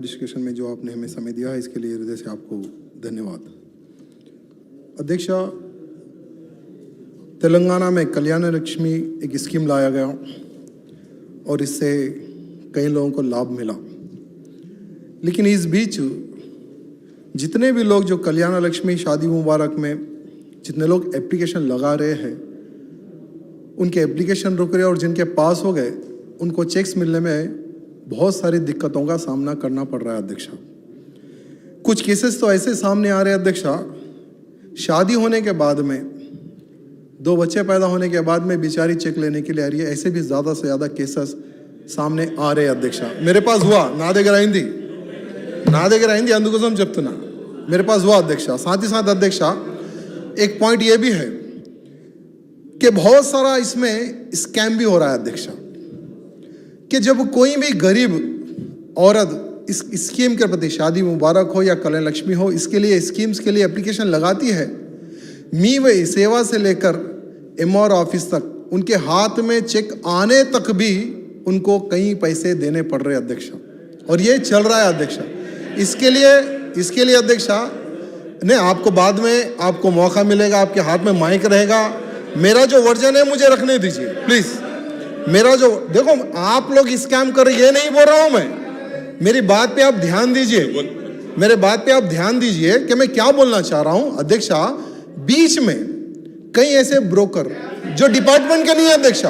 Discussion में जो आपने हमें समय दिया है इसके लिए हृदय से आपको धन्यवाद। अध्यक्ष, तेलंगाना में कल्याण लक्ष्मी एक स्कीम लाया गया और इससे कई लोगों को लाभ मिला, लेकिन इस बीच जितने भी लोग जो कल्याण लक्ष्मी शादी मुबारक में जितने लोग एप्लीकेशन लगा रहे हैं उनके एप्लीकेशन रुक रहे और जिनके पास हो गए उनको चेक्स मिलने में बहुत सारी दिक्कतों का सामना करना पड़ रहा है। अध्यक्ष, कुछ केसेस तो ऐसे सामने आ रहे हैं अध्यक्ष, शादी होने के बाद में 2 बच्चे पैदा होने के बाद में बेचारी चेक लेने के लिए आ रही है। ऐसे भी ज़्यादा से ज़्यादा केसेस सामने आ रहे हैं अध्यक्ष। मेरे पास हुआ ना దగ్గర అయింది అందుకోసం చెప్తున్నా, मेरे पास हुआ अध्यक्ष। साथ ही साथ अध्यक्ष एक पॉइंट ये भी है कि बहुत सारा इसमें स्कैम भी हो रहा है अध्यक्ष, कि जब कोई भी गरीब औरत इस स्कीम के प्रति शादी मुबारक हो या कल्याण लक्ष्मी हो इसके लिए स्कीम्स के लिए एप्लीकेशन लगाती है, मी वही सेवा से लेकर MR ऑफिस तक उनके हाथ में चेक आने तक भी उनको कई पैसे देने पड़ रहे अध्यक्ष, और ये चल रहा है अध्यक्ष। इसके लिए अध्यक्ष ने आपको बाद में आपको मौका मिलेगा, आपके हाथ में माइक रहेगा। मेरा जो वर्जन है मुझे रखने दीजिए प्लीज। मेरा जो देखो, आप लोग स्कैम कर ये नहीं बोल रहा हूं मैं, मेरी बात पे आप ध्यान दीजिए, मेरे बात पे आप ध्यान दीजिए कि मैं क्या बोलना चाह रहा हूं अध्यक्ष। बीच में कई ऐसे ब्रोकर जो डिपार्टमेंट के नहीं है अध्यक्ष,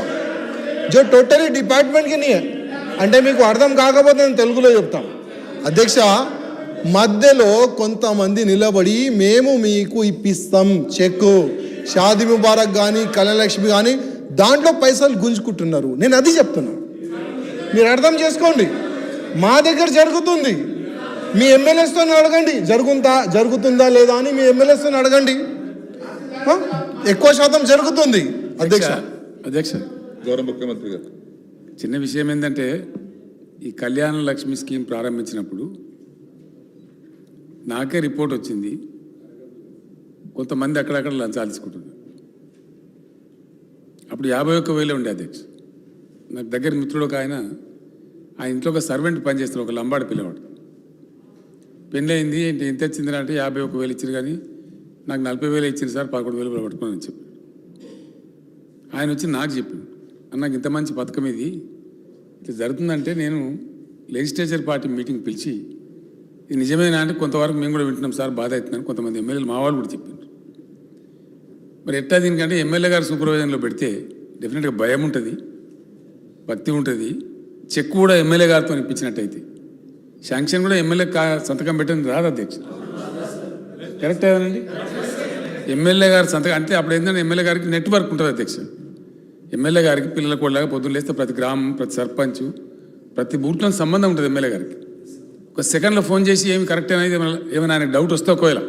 जो टोटली डिपार्टमेंट के नहीं है అంటే మీకు అర్థం కాకపోతే నేను తెలుగులో చెప్తాను అధ్యక్ష, మధ్యలో కొంతమంది నిలబడి మేము మీకు ఇప్పిస్తాం చెక్ షాదీ ముబారక్ కానీ కళ్యాణ లక్ష్మి కానీ దాంట్లో పైసలు గుంజుకుంటున్నారు। నేను అది చెప్తున్నా, మీరు అర్థం చేసుకోండి। మా దగ్గర జరుగుతుంది, మీ ఎమ్మెల్యేస్తో అడగండి జరుగుతుందా లేదా అని, మీ ఎమ్మెల్యేస్తో అడగండి, ఎక్కువ శాతం జరుగుతుంది అధ్యక్ష। గౌరవ ముఖ్యమంత్రి గారు, చిన్న విషయం ఏంటంటే ఈ కళ్యాణ లక్ష్మి స్కీమ్ ప్రారంభించినప్పుడు నాకే రిపోర్ట్ వచ్చింది, కొంతమంది అక్కడక్కడ లంచాలు తీసుకుంటున్నారు। అప్పుడు 51,000 ఉండే అధ్యక్ష। నాకు దగ్గర మిత్రుడు ఒక ఆయన, ఆ ఇంట్లో ఒక సర్వెంట్ పనిచేస్తారు, ఒక లంబాడి పిల్లవాడు। పెళ్ళి అయింది, ఎంత ఇచ్చింది అంటే 51,000 ఇచ్చారు, కానీ నాకు 40,000 ఇచ్చింది సార్, 11,000 పట్టుకుని చెప్పి ఆయన వచ్చి నాకు చెప్పింది, నాకు ఇంత మంచి పథకం ఇది ఇట్లా జరుగుతుందంటే నేను లెజిస్లేచర్ పార్టీ మీటింగ్ పిలిచి ఇది నిజమేనా అంటే కొంతవరకు మేము కూడా వింటున్నాం సార్, బాధ అవుతుందని కొంతమంది ఎమ్మెల్యేలు మా వాళ్ళు కూడా చెప్పారు। మరి ఎట్టా దీనికంటే ఎమ్మెల్యే గారు సూపర్వైజన్లో పెడితే డెఫినెట్గా భయం ఉంటుంది, భక్తి ఉంటుంది, చెక్ కూడా ఎమ్మెల్యే గారితో ఇప్పించినట్టయితే శాంక్షన్ కూడా ఎమ్మెల్యే సంతకం పెట్టింది రాదు అధ్యక్ష, కరెక్ట్ అదేనండి? ఎమ్మెల్యే గారు సంతకం అంటే అప్పుడు ఏంటంటే ఎమ్మెల్యే గారికి నెట్వర్క్ ఉంటుంది అధ్యక్ష। ఎమ్మెల్యే గారికి పిల్లల కోళ్ళగా పొద్దున్న లేస్తే ప్రతి గ్రామం, ప్రతి సర్పంచ్, ప్రతి బూట్లో సంబంధం ఉంటుంది ఎమ్మెల్యే గారికి। ఒక సెకండ్లో ఫోన్ చేసి ఏమి కరెక్ట్ అనేది ఏమైనా ఆయనకు డౌట్ వస్తే ఒకవేళ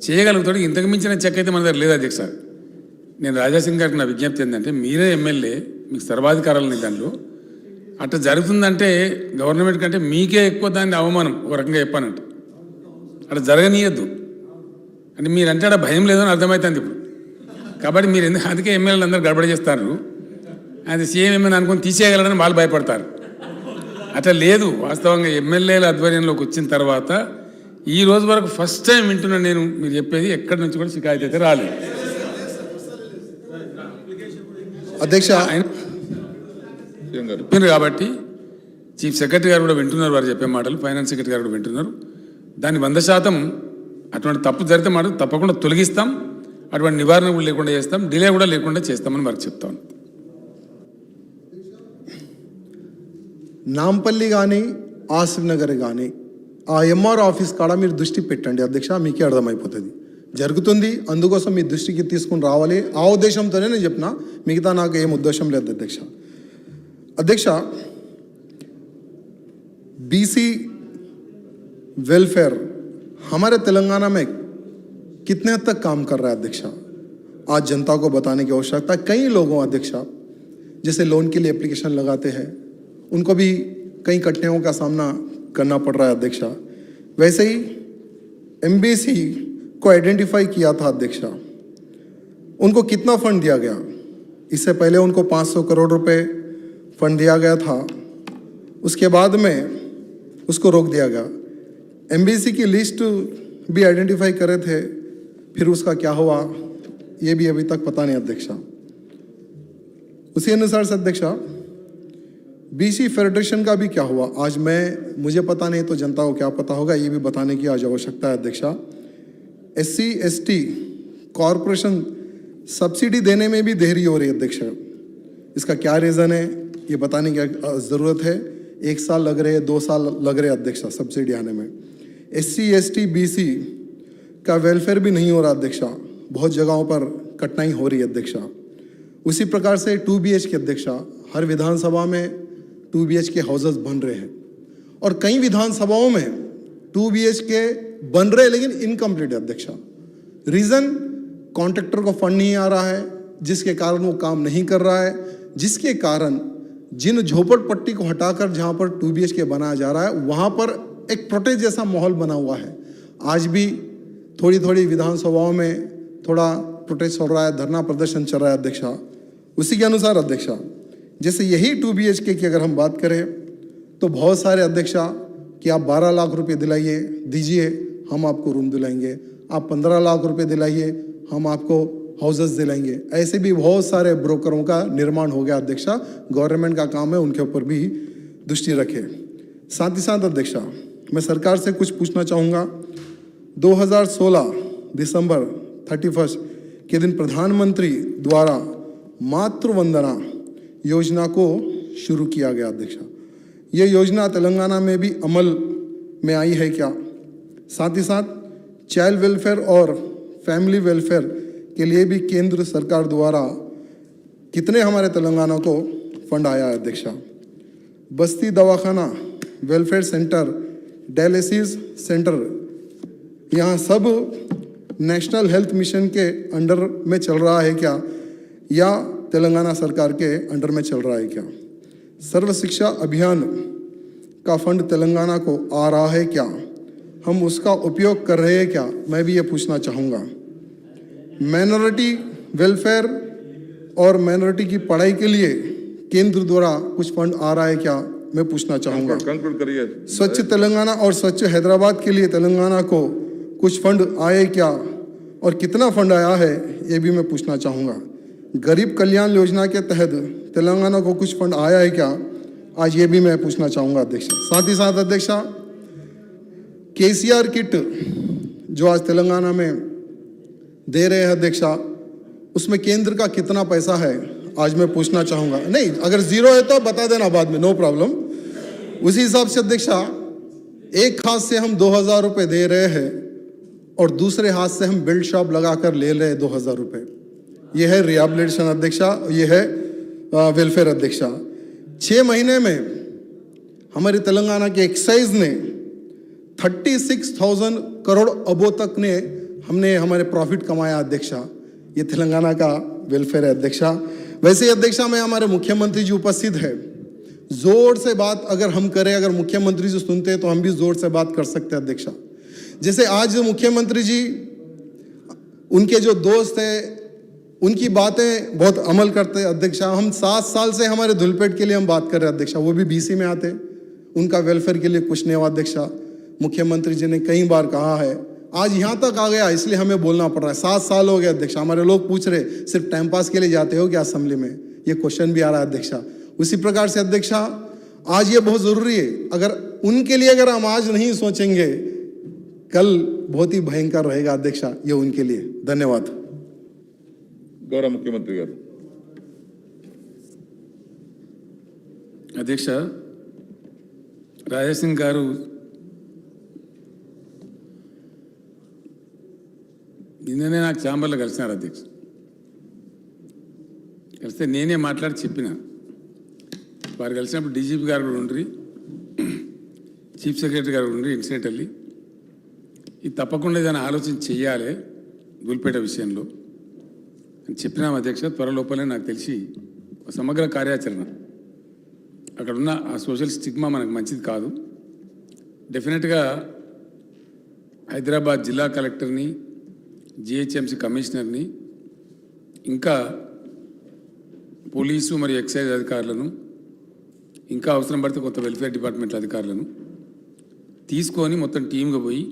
చేయగలుగుతాడు। ఇంతకు మించిన చెక్ అయితే మన దగ్గర లేదు అధ్యక్ష। నేను రాజాసింగ్ గారికి నా విజ్ఞప్తి ఏంటంటే, మీరే ఎమ్మెల్యే, మీకు సర్వాధికారాలని దాంట్లో అట్లా జరుగుతుందంటే గవర్నమెంట్ కంటే మీకే ఎక్కువ దాన్ని అవమానం ఒక రకంగా చెప్పానంటే, అట్లా జరగనీయద్దు అంటే మీరంటే అక్కడ భయం లేదని అర్థమవుతుంది ఇప్పుడు। కాబట్టి మీరు అందుకే ఎమ్మెల్యేలు అందరూ గడబడి చేస్తారు, అది సీఎం ఏమైనా అనుకుని తీసేయగలరని వాళ్ళు భయపడతారు। అట్లా లేదు, వాస్తవంగా ఎమ్మెల్యేల ఆధ్వర్యంలోకి వచ్చిన తర్వాత ఈ రోజు వరకు ఫస్ట్ టైం వింటున్నా నేను మీరు చెప్పేది, ఎక్కడి నుంచి కూడా షికాయత్ అయితే రాలేదు అధ్యక్ష। చెప్పారు కాబట్టి చీఫ్ సెక్రటరీ గారు కూడా వింటున్నారు వారు చెప్పే మాటలు, ఫైనాన్స్ సెక్రటరీ గారు కూడా వింటున్నారు। దాన్ని 100% అటువంటి తప్పు జరిగితే మాట తప్పకుండా తొలగిస్తాం, అటువంటి నివారణ కూడా లేకుండా చేస్తాం, డిలే కూడా లేకుండా చేస్తామని వారికి చెప్తాం। నాంపల్లి కానీ ఆసిఫ్ నగర్ కానీ ఆ MR ఆఫీస్ కాడ మీరు దృష్టి పెట్టండి అధ్యక్ష, మీకే అర్థమైపోతుంది జరుగుతుంది, అందుకోసం మీ దృష్టికి తీసుకుని రావాలి, ఆ ఉద్దేశంతోనే నేను చెప్పిన, మిగతా నాకు ఏం ఉద్దేశం లేదు అధ్యక్ష। అధ్యక్ష, BC वेलफेयर हमारे तेलंगाना में कितने हद तक काम कर रहा है अध्यक्ष, आज जनता को बताने की आवश्यकता। कई लोगों अध्यक्ष जैसे लोन के लिए एप्लीकेशन लगाते हैं उनको भी कई कठिनाइयों का सामना करना पड़ रहा है अध्यक्ष। वैसे ही MBC को आइडेंटिफाई किया था अध्यक्ष, उनको कितना फंड दिया गया? इससे पहले उनको 500 करोड़ रुपए फंड दिया गया था, उसके बाद में उसको रोक दिया गया। एमबीसी की लिस्ट भी आइडेंटिफाई करे थे, फिर उसका क्या हुआ ये भी अभी तक पता नहीं अध्यक्षा। उसी अनुसार से अध्यक्षा बीसी फेडरेशन का भी क्या हुआ, आज मुझे पता नहीं तो जनता को क्या पता होगा, ये भी बताने की आज आवश्यकता है अध्यक्षा। SC ST कॉरपोरेशन सब्सिडी देने में भी देरी हो रही है अध्यक्षा। इसका क्या रीज़न है ये बताने की ज़रूरत है। 1 साल लग रहे हैं, 2 साल लग रहे हैं अध्यक्षा सब्सिडी आने में। SC ST BC का वेलफेयर भी नहीं हो रहा अध्यक्षा, बहुत जगहों पर कठिनाई हो रही है अध्यक्षा। उसी प्रकार से 2 BHK अध्यक्षा, हर विधानसभा में 2 BHK हाउसेस बन रहे हैं और कई विधानसभाओं में 2 BHK बन रहे हैं लेकिन इनकम्प्लीट है अध्यक्षा। रीज़न कॉन्ट्रैक्टर को फंड नहीं आ रहा है, जिसके कारण वो काम नहीं कर रहा है, जिसके कारण जिन झोपड़पट्टी को हटाकर जहाँ पर 2 BHK बनाया जा रहा है वहाँ पर एक प्रोटेस्ट जैसा माहौल बना हुआ है। आज भी थोड़ी थोड़ी विधानसभाओं में थोड़ा प्रोटेस्ट चल रहा है, धरना प्रदर्शन चल रहा है अध्यक्षा। उसी के अनुसार अध्यक्षा जैसे यही 2 BHK की अगर हम बात करें तो बहुत सारे अध्यक्षा कि आप 12 लाख रुपए दिलाइए दीजिए हम आपको रूम दिलाएंगे, आप 15 लाख रुपए दिलाइए हम आपको हाउसेस दिलाएंगे। ऐसे भी बहुत सारे ब्रोकरों का निर्माण हो गया अध्यक्षा। गवर्नमेंट का काम है उनके ऊपर भी दृष्टि रखे। साथ ही साथ अध्यक्षा मैं सरकार से कुछ पूछना चाहूँगा। 2016 दिसंबर 31 के दिन प्रधानमंत्री द्वारा मातृ वंदना योजना को शुरू किया गया अध्यक्षा। ये योजना तेलंगाना में भी अमल में आई है क्या? साथ ही साथ चाइल्ड वेलफेयर और फैमिली वेलफेयर के लिए भी केंद्र सरकार द्वारा कितने हमारे तेलंगाना को फंड आया है अध्यक्षा? बस्ती दवाखाना, वेलफेयर सेंटर, डायलिसिस सेंटर, यहाँ सब नेशनल हेल्थ मिशन के अंडर में चल रहा है क्या या तेलंगाना सरकार के अंडर में चल रहा है क्या? सर्व शिक्षा अभियान का फंड तेलंगाना को आ रहा है क्या? हम उसका उपयोग कर रहे हैं क्या? मैं भी ये पूछना चाहूँगा। माइनॉरिटी वेलफेयर और माइनॉरिटी की पढ़ाई के लिए केंद्र द्वारा कुछ फंड आ रहा है क्या? मैं पूछना चाहूँगा। कंक्लूड करिए। स्वच्छ तेलंगाना और स्वच्छ हैदराबाद के लिए तेलंगाना को कुछ फंड आए क्या और कितना फंड आया है ये भी मैं पूछना चाहूँगा। गरीब कल्याण योजना के तहत तेलंगाना को कुछ फंड आया है क्या? आज ये भी मैं पूछना चाहूँगा अध्यक्षा। साथ ही साथ अध्यक्षा KCR किट जो आज तेलंगाना में दे रहे हैं अध्यक्षा, उसमें केंद्र का कितना पैसा है आज मैं पूछना चाहूँगा। नहीं, अगर जीरो है तो बता देना बाद में, नो प्रॉब्लम। उसी हिसाब से अध्यक्षा एक हाथ से हम 2000 रुपये दे रहे हैं और दूसरे हाथ से हम बिल्ड शॉप लगाकर ले रहे हैं 2000 रुपये। ये है रिहेबिलिटेशन अध्यक्षा, ये है वेलफेयर अध्यक्षा। 6 महीने में हमारे तेलंगाना के एक्साइज ने 36,000 करोड़ अबों तक ने हमने हमारे प्रॉफिट कमाया अध्यक्षा। ये तेलंगाना का वेलफेयर है अध्यक्षा। वैसे ही अध्यक्षा में हमारे मुख्यमंत्री जी उपस्थित है, जोर से बात अगर हम करें, अगर मुख्यमंत्री जी सुनते हैं तो हम भी जोर से बात कर सकते हैं अध्यक्षा। जैसे आज मुख्यमंत्री जी उनके जो दोस्त है उनकी बातें बहुत अमल करते हैं अध्यक्षा। हम 7 साल से हमारे धुलपेट के लिए हम बात कर रहे हैं अध्यक्षा, वो भी BC में आते, उनका वेलफेयर के लिए कुछ नहीं हुआ अध्यक्षा। मुख्यमंत्री जी ने कई बार कहा है, आज यहाँ तक आ गया इसलिए हमें बोलना पड़ रहा है। 7 साल हो गए अध्यक्षा। हमारे लोग पूछ रहे सिर्फ टाइम पास के लिए जाते हो क्या असेंबली में, ये क्वेश्चन भी आ रहा है अध्यक्षा। उसी प्रकार से अध्यक्षा आज ये बहुत ज़रूरी है, अगर उनके लिए अगर हम आज नहीं सोचेंगे कल बहुत ही भयंकर रहेगा अध्यक्षा, ये उनके लिए। धन्यवाद। गौरव मुख्यमंत्री गाరు। అధ్యక్ష రాజేసింగ్ గారు నిన్ననే నాకు ఛాంబర్లో కలిసినారు అధ్యక్ష. కలిస్తే నేనే మాట్లాడి చెప్పిన, వారు కలిసినప్పుడు DGP గారు కూడా ఉండ్రి, చీఫ్ సెక్రటరీ గారు ఉండ్రి, ఇన్సిడెంటల్లీ ఇది తప్పకుండా ఏదైనా ఆలోచన చెయ్యాలి గుల్పేట విషయంలో అని చెప్పినాం అధ్యక్ష. త్వరలోపలే నాకు తెలిసి సమగ్ర కార్యాచరణ, అక్కడున్న ఆ సోషల్ స్టిగ్మా మనకు మంచిది కాదు. డెఫినెట్గా హైదరాబాద్ జిల్లా కలెక్టర్ని, GHMC కమిషనర్ని, ఇంకా పోలీసు మరియు ఎక్సైజ్ అధికారులను, ఇంకా అవసరం పడితే కొత్త వెల్ఫేర్ డిపార్ట్మెంట్ అధికారులను తీసుకొని మొత్తం టీమ్గా పోయి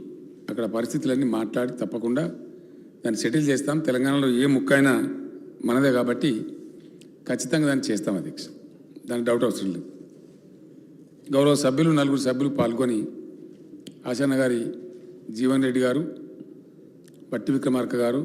అక్కడ పరిస్థితులన్నీ మాట్లాడి తప్పకుండా దాన్ని సెటిల్ చేస్తాం. తెలంగాణలో ఏ ముక్కైనా మనదే కాబట్టి ఖచ్చితంగా దాన్ని చేస్తాం అధ్యక్ష, దానికి డౌట్ అవసరం లేదు. గౌరవ సభ్యులు 4 సభ్యులు పాల్గొని ఆశన్న గారి, జీవన్ రెడ్డి గారు, బట్టి విక్రమార్క గారు,